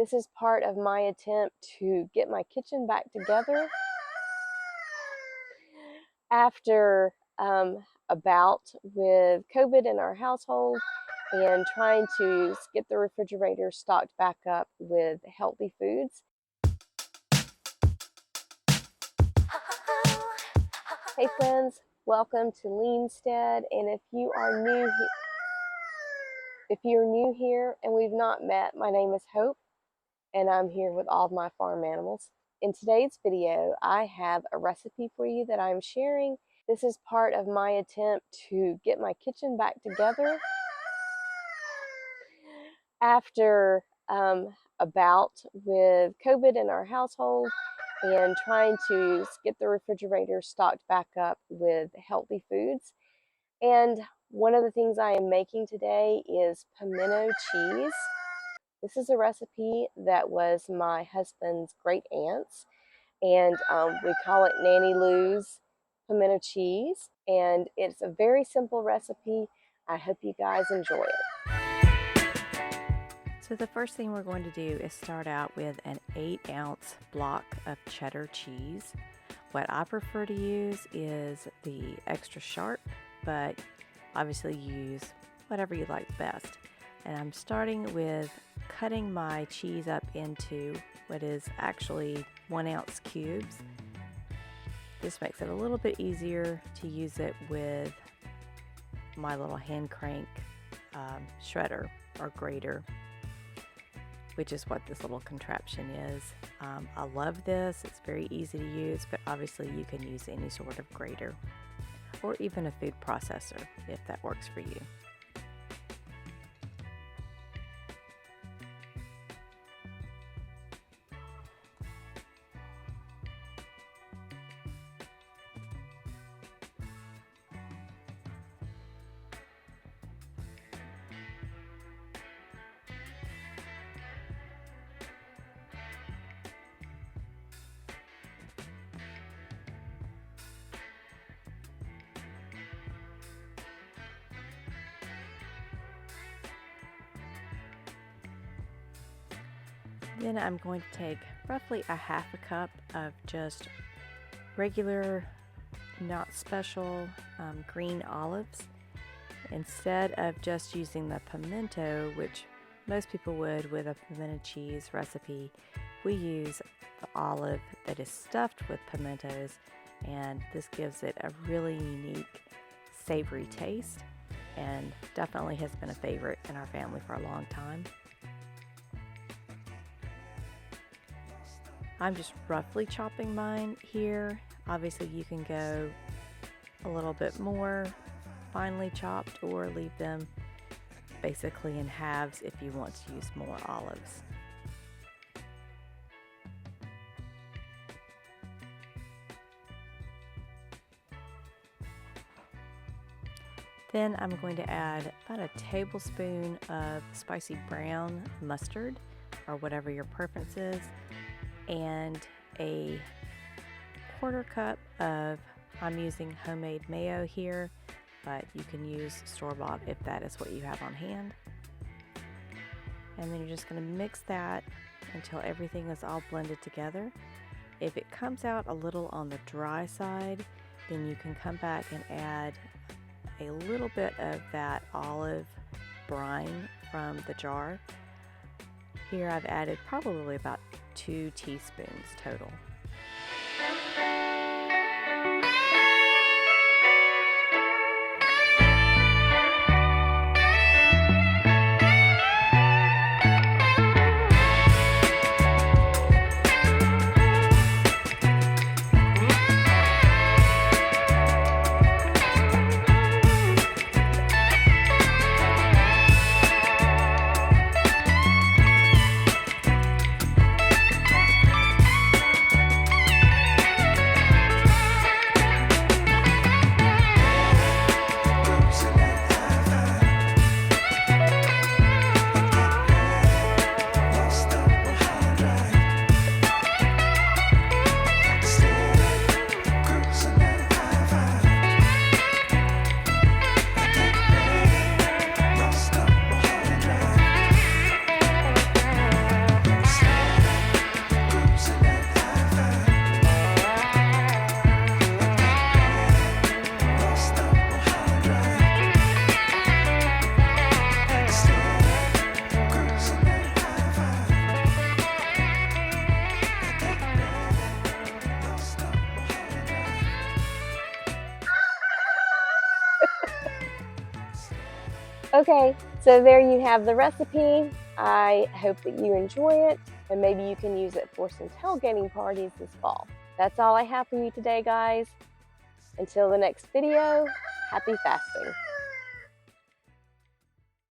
This is part of my attempt to get my kitchen back together after a bout with COVID in our household and trying to get the refrigerator stocked back up with healthy foods. Hey friends, welcome to Homestead, and if you're new here and we've not met, my name is Hope, and I'm here with all of my farm animals. In today's video, I have a recipe for you that I'm sharing. This is part of my attempt to get my kitchen back together after a bout with COVID in our household and trying to get the refrigerator stocked back up with healthy foods. And one of the things I am making today is pimento cheese. This is a recipe that was my husband's great aunt's, and we call it Nanny Lou's pimento cheese, and it's a very simple recipe. I hope you guys enjoy it. So the first thing we're going to do is start out with an 8-ounce block of cheddar cheese. What I prefer to use is the extra sharp, but obviously use whatever you like best. And I'm starting with cutting my cheese up into what is actually 1-ounce cubes. This makes it a little bit easier to use it with my little hand crank shredder or grater, which is what this little contraption is. I love this. It's very easy to use, but obviously you can use any sort of grater or even a food processor if that works for you. Then I'm going to take roughly a half a cup of just regular, not special green olives. Instead of just using the pimento, which most people would with a pimento cheese recipe, we use the olive that is stuffed with pimentos, and this gives it a really unique, savory taste, and definitely has been a favorite in our family for a long time. I'm just roughly chopping mine here. Obviously you can go a little bit more finely chopped or leave them basically in halves if you want to use more olives. Then I'm going to add about a tablespoon of spicy brown mustard, or whatever your preference is, and a quarter cup of, I'm using homemade mayo here, but you can use store-bought if that is what you have on hand. And then you're just going to mix that until everything is all blended together. If it comes out a little on the dry side, then you can come back and add a little bit of that olive brine from the jar. Here I've added probably about 2 teaspoons total. Okay, so there you have the recipe. I hope that you enjoy it, and maybe you can use it for some tailgating parties this fall. That's all I have for you today, guys. Until the next video, happy fasting.